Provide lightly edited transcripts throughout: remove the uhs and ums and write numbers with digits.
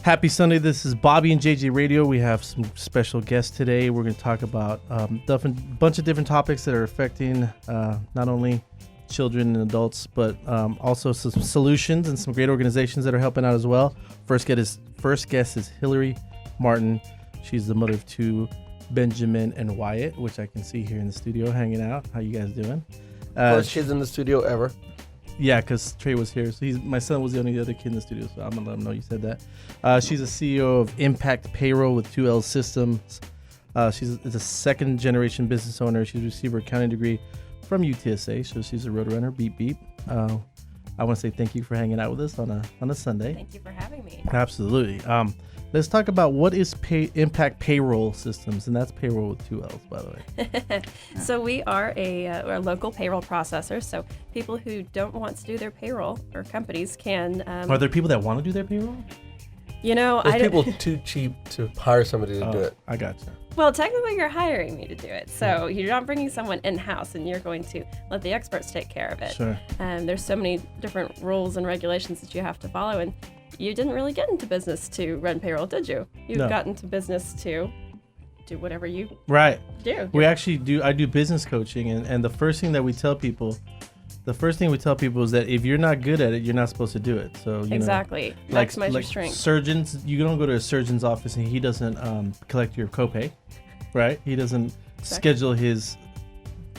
Happy Sunday. This is Bobby and JJ Radio. We have some special guests today. We're going to talk about a bunch of different topics that are affecting not only children and adults, but also some solutions and some great organizations that are helping out as well. First guest is Hillary Martin. She's the mother of two, Benjamin and Wyatt, which I can see here in the studio hanging out. How you guys doing? First kids in the studio ever. Yeah, because Trey was here. So my son was the only other kid in the studio, so I'm going to let him know you said that. She's a CEO of Impact Payroll with 2L Systems. She's a second-generation business owner. She's received her accounting degree from UTSA, so she's a roadrunner. Beep, beep. I want to say thank you for hanging out with us on a Sunday. Thank you for having me. Absolutely. Let's talk about what is Impact Payroll Systems, and that's payroll with 2 L's, by the way. So we are a local payroll processor. So people who don't want to do their payroll, or companies can. Are there people that want to do their payroll? You know, There's people too cheap to hire somebody to do it. I gotcha. Well, technically, you're hiring me to do it. So you're not bringing someone in-house, and you're going to let the experts take care of it. Sure. There's so many different rules and regulations that you have to follow, and you didn't really get into business to run payroll, did you? You've got into business to do whatever you do. We actually do. I do business coaching, and the first thing we tell people is that if you're not good at it, you're not supposed to do it. So exactly, maximize your strength. Surgeons, you don't go to a surgeon's office and he doesn't collect your copay, right? He doesn't schedule his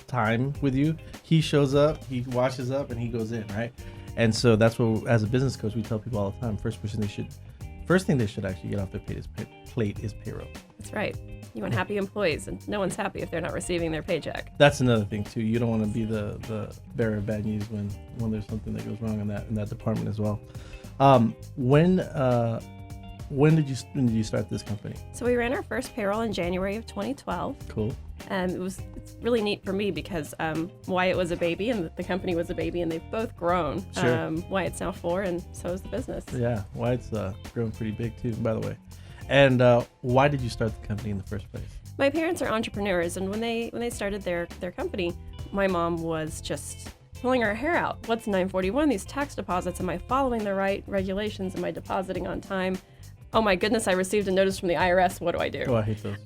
time with you. He shows up, he washes up, and he goes in, right? And so that's what, as a business coach, we tell people all the time. First thing they should actually get off their plate is payroll. That's right. You want happy employees, and no one's happy if they're not receiving their paycheck. That's another thing too. You don't want to be the bearer of bad news when there's something that goes wrong in that department as well. When did you start this company? So we ran our first payroll in January of 2012. Cool. It's really neat for me because Wyatt was a baby and the company was a baby, and they've both grown. Sure. Wyatt's now 4, and so is the business. Yeah, Wyatt's grown pretty big too, by the way. And why did you start the company in the first place? My parents are entrepreneurs, and when they started their company, my mom was just pulling her hair out. What's 941? These tax deposits? Am I following the right regulations? Am I depositing on time? Oh my goodness, I received a notice from the IRS. What do I do? Oh, I hate those.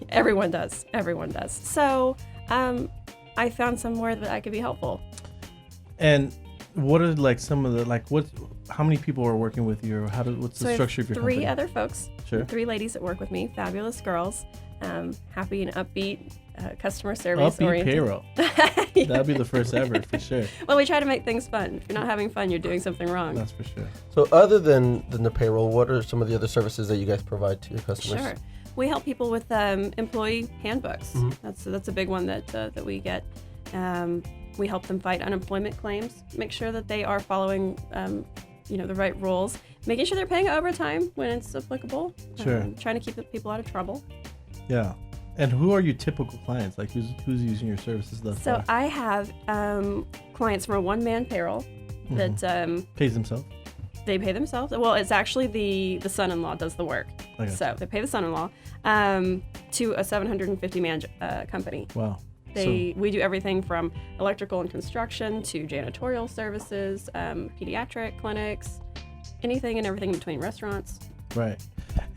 Everyone does. So I found somewhere that I could be helpful. And what are some of the how many people are working with you, or what's the structure of your company? 3 other folks. Sure. 3 ladies that work with me, fabulous girls, happy and upbeat, customer service oriented. Payroll. That'd be the first ever for sure. Well, we try to make things fun. If you're not having fun, you're doing something wrong. That's for sure. So other than the payroll, what are some of the other services that you guys provide to your customers? Sure. We help people with employee handbooks. Mm-hmm. That's a big one that we get. We help them fight unemployment claims, make sure that they are following the right rules, making sure they're paying overtime when it's applicable. Sure. Trying to keep the people out of trouble. Yeah. And who are your typical clients? Like who's using your services thus far? So I have clients from a one-man payroll that pays themselves. They pay themselves. Well, it's actually the son-in-law does the work. So they pay the son-in-law to a 750-man company. Wow. We do everything from electrical and construction to janitorial services, pediatric clinics, anything and everything in between, restaurants. Right.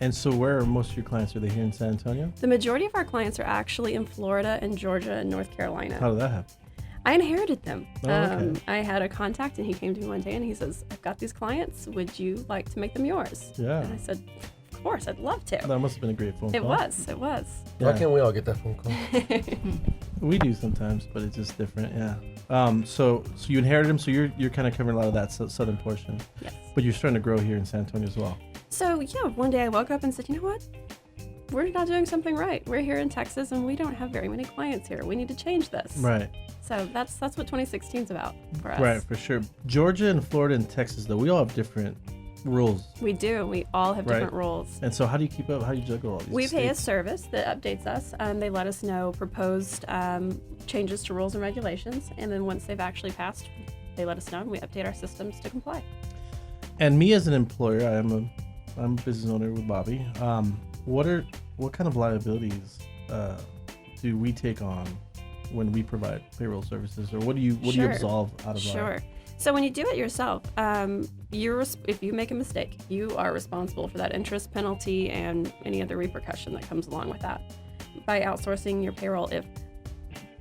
And so where are most of your clients? Are they here in San Antonio? The majority of our clients are actually in Florida and Georgia and North Carolina. How did that happen? I inherited them. Oh, okay. I had a contact, and he came to me one day and he says, I've got these clients. Would you like to make them yours? Yeah. And I said, of course, I'd love to. That must have been a great phone call. It was. Yeah. Why can't we all get that phone call? We do sometimes, but it's just different. Yeah. So you inherited them. So you're kind of covering a lot of that southern portion. Yes. But you're starting to grow here in San Antonio as well. So yeah, one day I woke up and said, you know what? We're not doing something right. We're here in Texas, and we don't have very many clients here. We need to change this. Right. So that's what 2016 is about for us. Right, for sure. Georgia and Florida and Texas, though, we all have different rules. We do. We all have different rules. And so how do you keep up? How do you juggle all these We pay a states? service that updates us. They let us know proposed changes to rules and regulations, and then once they've actually passed, they let us know, and we update our systems to comply. And me as an employer, I'm a business owner with Bobby. What kind of liabilities do we take on when we provide payroll services, or what do you absolve out of our? Sure. So when you do it yourself, if you make a mistake, you are responsible for that interest penalty and any other repercussion that comes along with that. By outsourcing your payroll, if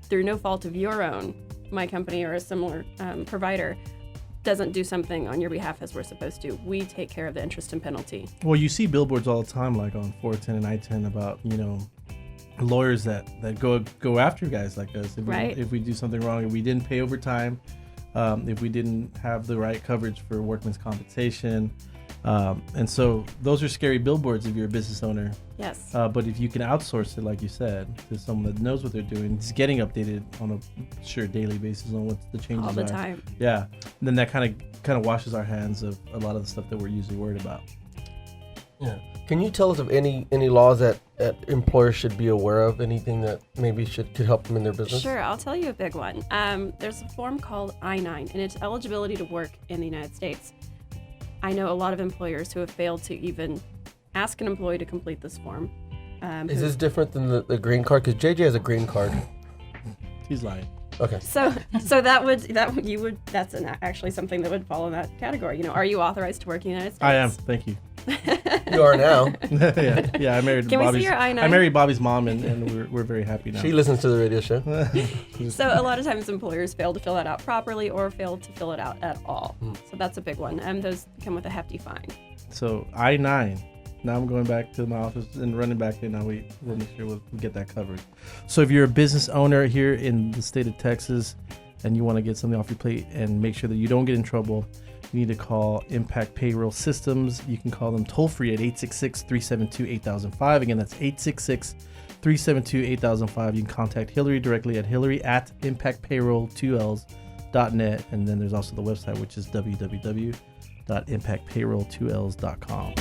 through no fault of your own, my company or a similar provider doesn't do something on your behalf as we're supposed to, we take care of the interest and penalty. Well, you see billboards all the time, like on 410 and I-10, about lawyers that go after guys like us if we do something wrong, if we didn't pay overtime, if we didn't have the right coverage for workman's compensation. And so those are scary billboards if you're a business owner. Yes. But if you can outsource it, like you said, to someone that knows what they're doing, it's getting updated on a daily basis on what the changes are. All the time. Yeah. And then that kind of washes our hands of a lot of the stuff that we're usually worried about. Yeah. Can you tell us of any laws that employers should be aware of? Anything that maybe could help them in their business? Sure, I'll tell you a big one. There's a form called I-9, and it's eligibility to work in the United States. I know a lot of employers who have failed to even ask an employee to complete this form. Is this different than the green card? Because JJ has a green card. He's lying. Okay. So that's actually something that would fall in that category. Are you authorized to work in the United States? I am. Thank you. You are now. Yeah. I married. Can Bobby's, we see your I-9? I married Bobby's mom, and we're very happy now. She listens to the radio show. So a lot of times employers fail to fill that out properly or fail to fill it out at all. So that's a big one. And those come with a hefty fine. So I-9. Now I'm going back to my office and running back there. Now we'll make sure we'll get that covered. So if you're a business owner here in the state of Texas and you want to get something off your plate and make sure that you don't get in trouble, you need to call Impact Payroll Systems. You can call them toll free at 866-372-8005. Again, that's 866-372-8005. You can contact Hillary directly at hillary@impactpayroll2ls.net. And then there's also the website, which is www.impactpayroll2ls.com.